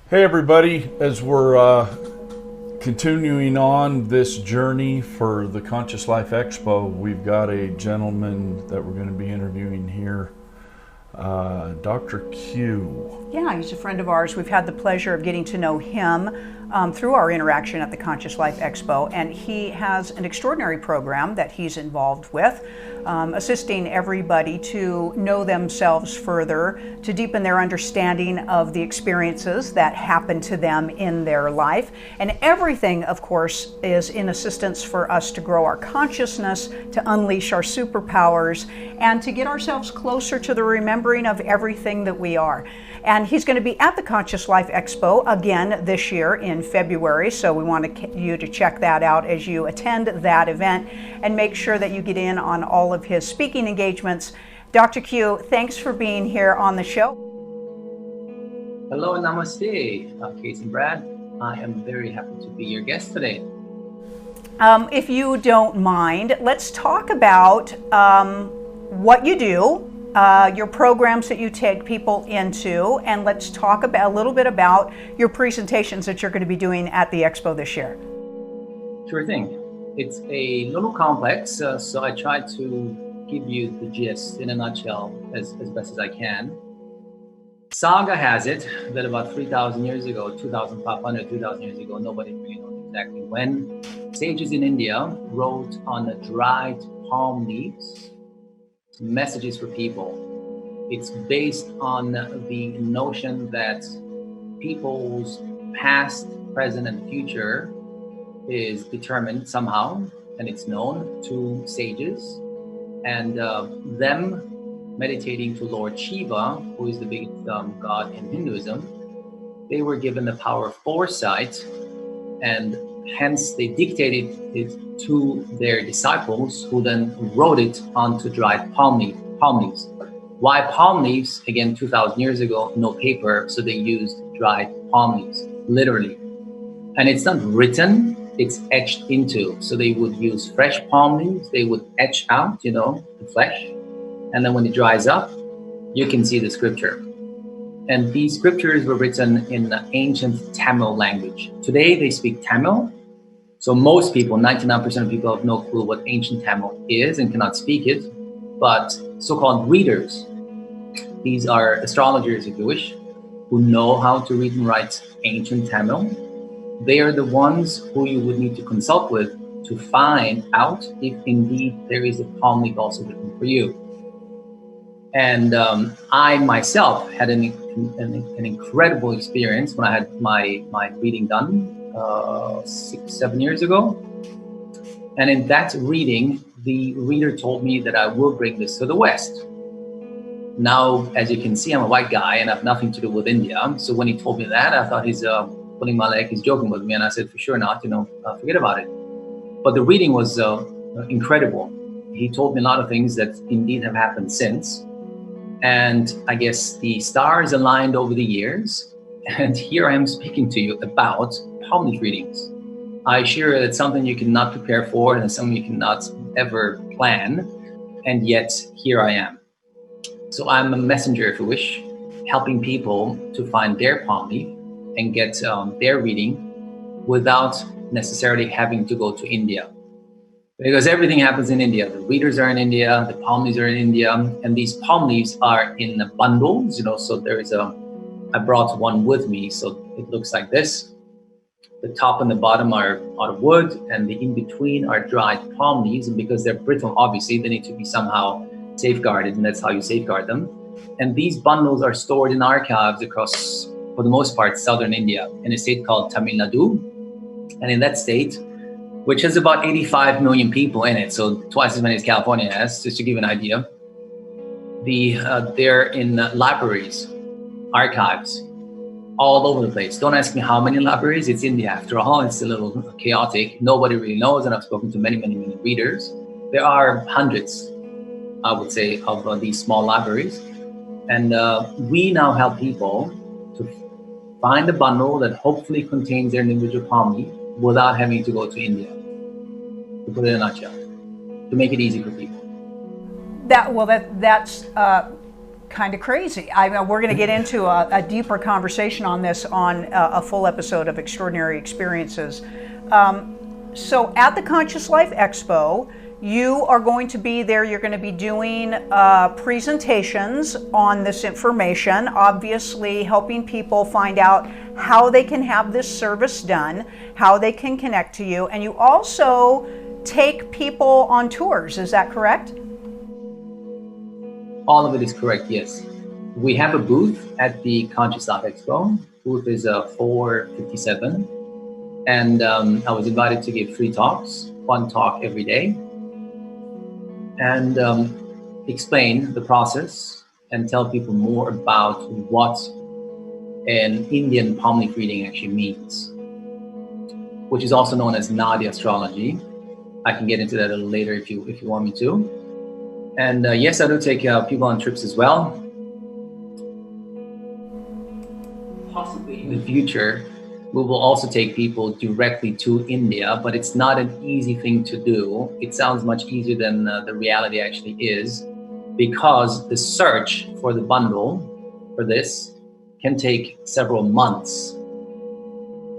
Hey everybody, as we're continuing on this journey for the Conscious Life Expo, we've got a gentleman that we're going to be interviewing here, Dr. Q. Yeah, he's a friend of ours. We've had the pleasure of getting to know him through our interaction at the Conscious Life Expo, and he has an extraordinary program that he's involved with, assisting everybody to know themselves further, to deepen their understanding of the experiences that happen to them in their life. And everything, of course, is in assistance for us to grow our consciousness, to unleash our superpowers, and to get ourselves closer to the remembering of everything that we are. And he's going to be at the Conscious Life Expo again this year in February, so we want you to check that out as you attend that event and make sure that you get in on all of his speaking engagements. Dr. Q, thanks for being here on the show. Hello, namaste, Casey and Brad. I am very happy to be your guest today. If you don't mind, let's talk about what you do, your programs that you take people into, and let's talk about a little bit about your presentations that you're going to be doing at the Expo this year. Sure thing. It's a little complex, so I try to give you the gist in a nutshell as best as I can. Saga has it that about 3,000 years ago, 2,500, 2,000 years ago, nobody really knows exactly when, sages in India wrote on the dried palm leaves messages for people. It's based on the notion that people's past, present, and future is determined somehow, and it's known to sages, and them meditating to Lord Shiva, who is the biggest god in Hinduism. They were given the power of foresight, and hence they dictated it to their disciples, who then wrote it onto dried palm leaves. Why palm leaves? Again, 2,000 years ago, no paper, so they used dried palm leaves, literally. And it's not written, it's etched into. So they would use fresh palm leaves, they would etch out, the flesh. And then when it dries up, you can see the scripture. And these scriptures were written in the ancient Tamil language. Today they speak Tamil. So most people, 99% of people, have no clue what ancient Tamil is and cannot speak it. But so-called readers, these are astrologers, if you wish, who know how to read and write ancient Tamil. They are the ones who you would need to consult with to find out if indeed there is a palm leaf also written for you. And I myself had an incredible experience when I had my reading done 6-7 years ago. And in that reading, the reader told me that I will bring this to the West. Now, as you can see, I'm a white guy and I have nothing to do with India. So when he told me that, I thought he's pulling my leg, he's joking with me. And I said, for sure not, forget about it. But the reading was incredible. He told me a lot of things that indeed have happened since. And I guess the stars aligned over the years. And here I am speaking to you about palm leaf readings. I assure you it's something you cannot prepare for and something you cannot ever plan. And yet here I am. So I'm a messenger, if you wish, helping people to find their palm leaf and get their reading without necessarily having to go to India. Because everything happens in India. The readers are in India, the palm leaves are in India, and these palm leaves are in bundles, so there is I brought one with me, so it looks like this. The top and the bottom are out of wood, and the in-between are dried palm leaves, and because they're brittle, obviously, they need to be somehow safeguarded, and that's how you safeguard them. And these bundles are stored in archives across, for the most part, southern India, in a state called Tamil Nadu. And in that state, which has about 85 million people in it, so twice as many as California has, just to give you an idea. They're in libraries, archives, all over the place. Don't ask me how many libraries, it's India after all, it's a little chaotic. Nobody really knows, and I've spoken to many, many, many readers. There are hundreds, I would say, of these small libraries. And we now help people to find a bundle that hopefully contains their individual palm leaf without having to go to India, to put it in a nutshell, to make it easy for people. That's kind of crazy. I mean, we're going to get into a deeper conversation on this on a full episode of Extraordinary Experiences. So at the Conscious Life Expo, you are going to be there. You're going to be doing presentations on this information, obviously helping people find out how they can have this service done, how they can connect to you, and you also take people on tours. Is that correct? All of it is correct, yes. We have a booth at the Conscious Life Expo. Booth is 457. And I was invited to give 3 talks, 1 talk every day, and explain the process and tell people more about what an Indian palm leaf reading actually means, which is also known as Nadi Astrology. I can get into that a little later if you want me to. And yes, I do take people on trips as well. Possibly in the future, we will also take people directly to India, but it's not an easy thing to do. It sounds much easier than the reality actually is, because the search for the bundle for this can take several months.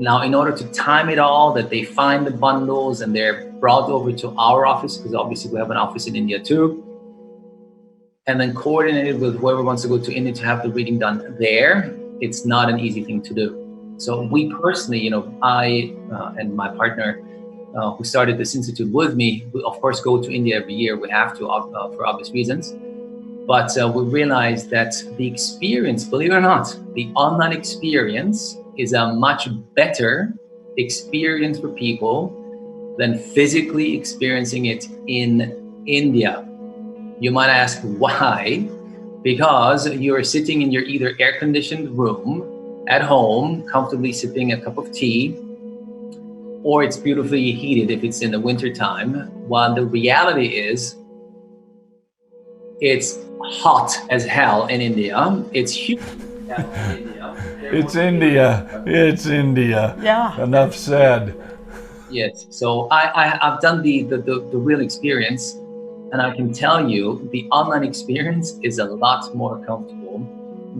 Now, in order to time it all, that they find the bundles and they're brought over to our office, because obviously we have an office in India too, and then coordinated with whoever wants to go to India to have the reading done there, it's not an easy thing to do. So we personally, I and my partner who started this institute with me, we of course go to India every year. We have to for obvious reasons. But we realized that the experience, believe it or not, the online experience is a much better experience for people than physically experiencing it in India. You might ask why? Because you're sitting in your either air-conditioned room at home, comfortably sipping a cup of tea, or it's beautifully heated if it's in the winter time, while the reality is it's hot as hell in India. It's huge. It's India. It's India. Yeah. Enough said. Yes. So I've done the real experience, and I can tell you the online experience is a lot more comfortable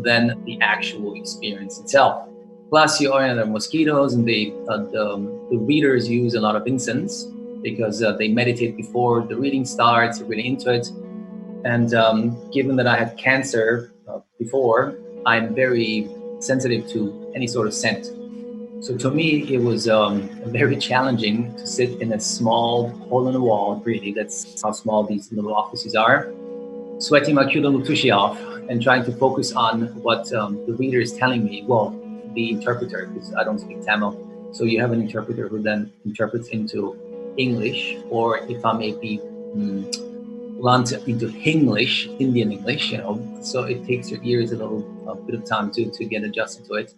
than the actual experience itself. Plus, you are in the mosquitoes, and the readers use a lot of incense because they meditate before the reading starts. They're really into it. And given that I had cancer before, I'm very sensitive to any sort of scent. So to me, it was very challenging to sit in a small hole in the wall. Really, that's how small these little offices are. Sweating my cute little tushy off and trying to focus on what the reader is telling me. Well, the interpreter, because I don't speak Tamil. So you have an interpreter who then interprets into English, or if I may be blunt, into Hinglish, Indian English, So it takes your ears a bit of time to get adjusted to it,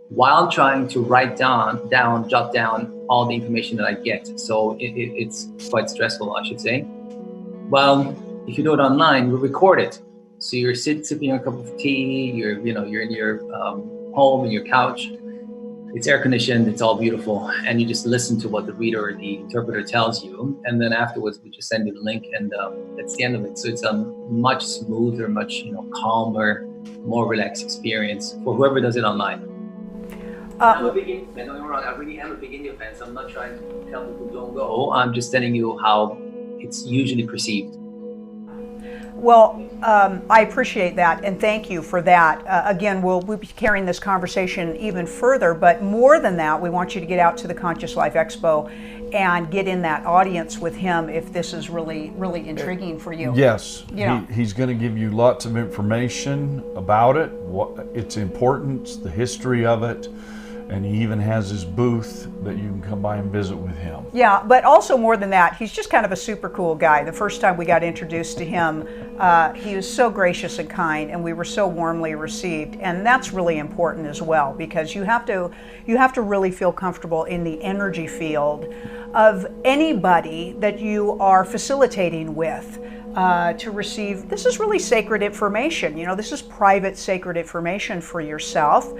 while trying to write jot down all the information that I get. So it's quite stressful, I should say. Well, if you do it online, we record it. So you're sipping a cup of tea, you're in your home, in your couch. It's air conditioned, it's all beautiful, and you just listen to what the reader or the interpreter tells you, and then afterwards we just send you the link, and that's the end of it. So it's a much smoother, much calmer, more relaxed experience for whoever does it online. I'm a big India fan. Don't get me wrong, I really am a big India fan, so I'm not trying to tell people don't go. I'm just telling you how it's usually perceived. Well, I appreciate that, and thank you for that. Again, we'll be carrying this conversation even further, but more than that, we want you to get out to the Conscious Life Expo and get in that audience with him if this is really, really intriguing for you. Yes, he's going to give you lots of information about it, its importance, the history of it, and he even has his booth that you can come by and visit with him. Yeah, but also more than that, he's just kind of a super cool guy. The first time we got introduced to him, he was so gracious and kind, and we were so warmly received. And that's really important as well, because you have to really feel comfortable in the energy field of anybody that you are facilitating with. To receive, this is really sacred information. This is private, sacred information for yourself.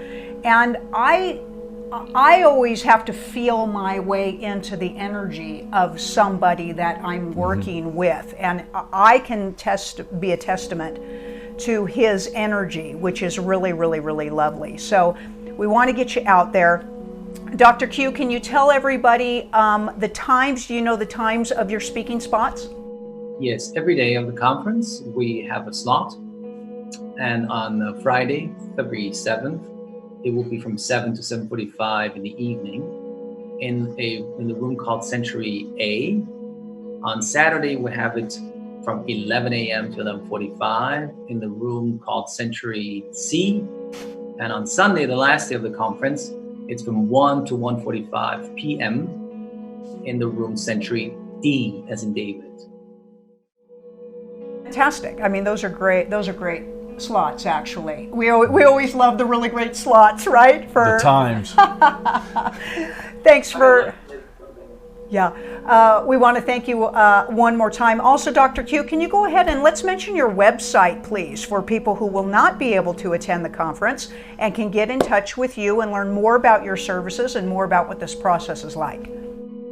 And I always have to feel my way into the energy of somebody that I'm working with, and I can be a testament to his energy, which is really, really, really lovely. So we want to get you out there. Dr. Q, can you tell everybody the times? Do you know the times of your speaking spots? Yes, every day of the conference we have a slot, and on Friday, February 7th, it will be from 7 to 7:45 in the evening in the room called Century A. On Saturday, we have it from 11 a.m. to 11:45 in the room called Century C. And on Sunday, the last day of the conference, it's from 1 to 1:45 p.m. in the room Century D, as in David. Fantastic. I mean, those are great slots, actually. We always love the really great slots, right? For The times. Thanks for... Yeah, we want to thank you one more time. Also, Dr. Q, can you go ahead and let's mention your website, please, for people who will not be able to attend the conference and can get in touch with you and learn more about your services and more about what this process is like.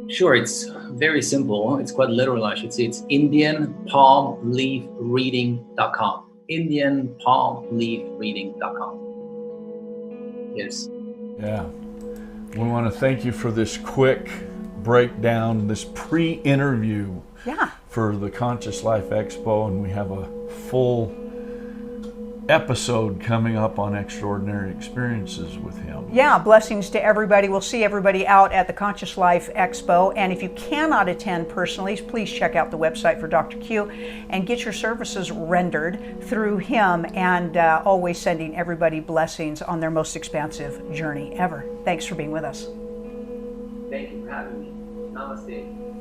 Sure, it's very simple. It's quite literal, I should say. It's IndianPalmLeafReading.com. IndianPalmLeafReading.com. Yes. Yeah. We want to thank you for this quick breakdown, this pre-interview for the Conscious Life Expo, and we have a full episode coming up on extraordinary experiences with him. Yeah, blessings to everybody. We'll see everybody out at the Conscious Life Expo. And if you cannot attend personally, please check out the website for Dr. Q and get your services rendered through him, and always sending everybody blessings on their most expansive journey ever. Thanks for being with us. Thank you for having me. Namaste.